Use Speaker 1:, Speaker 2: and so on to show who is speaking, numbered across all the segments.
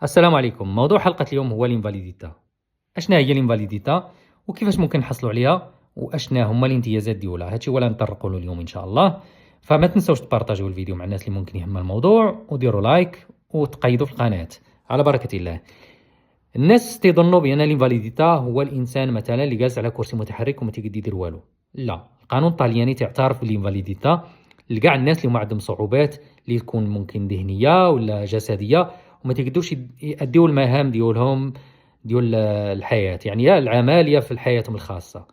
Speaker 1: السلام عليكم. موضوع حلقة اليوم هو الانفاليديتا. اشنا هي الانفاليديتا وكيفاش ممكن نحصلوا عليها واشنا هما الامتيازات ديالها؟ هادشي هو اللي نطرقوا له اليوم ان شاء الله. فما تنساوش تبارطاجيو الفيديو مع الناس اللي ممكن يهمها الموضوع وديروا لايك وتقيدوا في القناة على بركة الله. الناس تيظنوا بان الانفاليديتا هو الانسان مثلا اللي جالس على كرسي متحرك وما تيقدر يدير والو. لا، القانون الطلياني تعترف بالانفاليديتا لكاع الناس اللي هما عندهم صعوبات اللي تكون ممكن ذهنيه ولا جسديه وما تيقدروش يأديو المهام ديالهم ديال الحياه، يعني يا العمل يا في حياتهم الخاصه.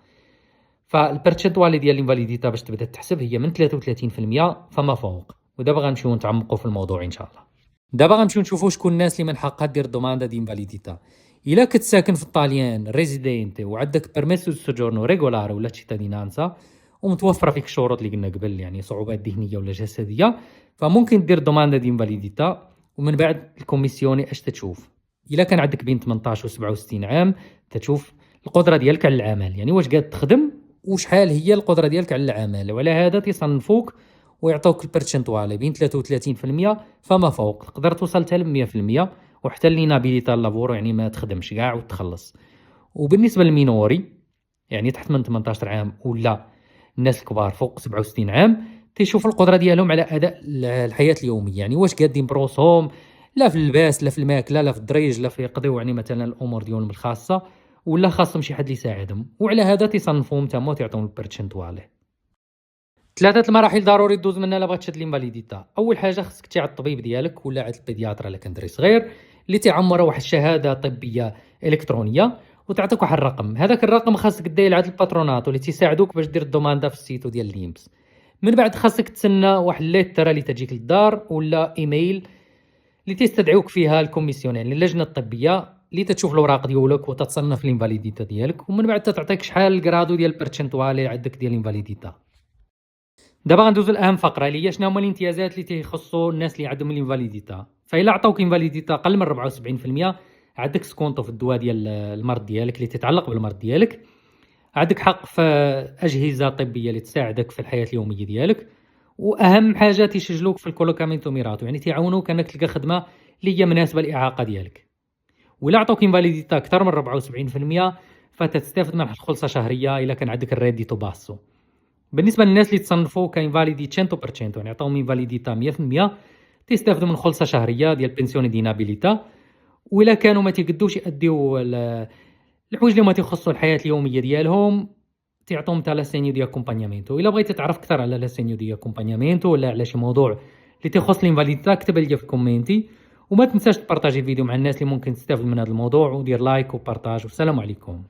Speaker 1: فالبرتشنتوال ديال الانفاليديتا باش تبدا تحسب هي من 33% فما فوق. ودابا غنمشيو نتعمقوا في الموضوع ان شاء الله. دابا غنمشيو نشوفوا شكون الناس اللي من حقها دير دوماندا دي انفاليديتا. الا كنت ساكن في الطاليان ريزيدينتي وعندك بيرميسو سوجورنو ريغولار ولا تشيتادينانسا ومتوفره فيك الشروط اللي قلنا قبل، يعني صعوبات ذهنيه ولا جسديه، فممكن دير دوماندا دي انفاليديتا. ومن بعد الكوميسيوني اش تتشوف؟ الا كان عندك بين 18 و 67 عام تتشوف القدره ديالك على العمل، يعني واش قاد تخدم وشحال هي القدره ديالك على العمل، وعلى هذا تصنفوك ويعطوك البرتشنتوال بين 33% فما فوق. تقدر توصل حتى ل 100% وحتى لينابيليتا لافورو، يعني ما تخدمش كاع وتخلص. وبالنسبه للمينوري يعني تحت من 18 عام ولا الناس الكبار فوق 67 عام تيشوف القدره ديالهم على اداء الحياه اليوميه، يعني واش قادين بروسهم لا في اللباس لا في الماكله لا في الدريج لا في يقضيو يعني مثلا الامور ديالهم الخاصه، ولا خاصهم شي حد اللي يساعدهم. وعلى هذا تصنفوهم تما وتعطيهم البرتشنتوال. ثلاثه المراحل ضروري دوز منها الا بغيت تشد الانفاليديتا. اول حاجه خصك تي عند الطبيب ديالك ولا عند البيدياتر الا كان دري صغير اللي تعمر واحد الشهاده طبيه الكترونيه وتعطيك واحد الرقم. هذاك الرقم خاصك دير عند الباترونات اللي تيساعدوك باش دير الدوماندا في السيتو ديال ليمس. من بعد خاصك تسنى واحد ليتر اللي تجيك للدار ولا ايميل اللي تستدعوك فيها الكوميسيون، يعني اللجنه الطبيه اللي تتشوف الاوراق ديالك وتتصنف الانفاليديتا ديالك، ومن بعد تعطيك شحال الكرادو ديال البرتشنتوالي عندك ديال الانفاليديتا. دابا غندوزو لاهم فقره اللي هي شنو هما الامتيازات اللي تيخصوا الناس اللي عندهم الانفاليديتا. فإلا عطاوك انفاليديتا اقل من 74% عندك سكونطو في الدواء ديال المرض ديالك اللي تتعلق بالمرض ديالك، عندك حق في اجهزه طبيه اللي تساعدك في الحياه اليوميه ديالك، واهم حاجه تيسجلوك في الكولوكامينتو ميراتو، يعني تيعاونوك انك تلقى خدمه اللي هي مناسبه للاعاقه ديالك. ولا عطوك انفاليديتا اكثر من 74% فتستافد من خلصه شهريه الا كان عندك الريديتو باسو. بالنسبه للناس اللي تصنفوا كانفاليدي 100% يعني عطاهم انفاليديتا 100% تيستافدوا من خلصه شهريه ديال بنسيون دي نابيليتا. وإلا كانوا ما تيقدوش يأديو الحوايج اللي ما تيخصوا الحياه اليوميه ديالهم تعطوهم تاع لاسينيو دي اكومبانيامنتو. الا بغيتي تعرف اكثر على لاسينيو دي اكومبانيامنتو ولا على شي موضوع اللي تيخص الانفاليديتا كتب لي في الكومينتي. وما تنساش تبارطاجي الفيديو مع الناس اللي ممكن تستافد من هذا الموضوع ودير لايك وبارطاج. والسلام عليكم.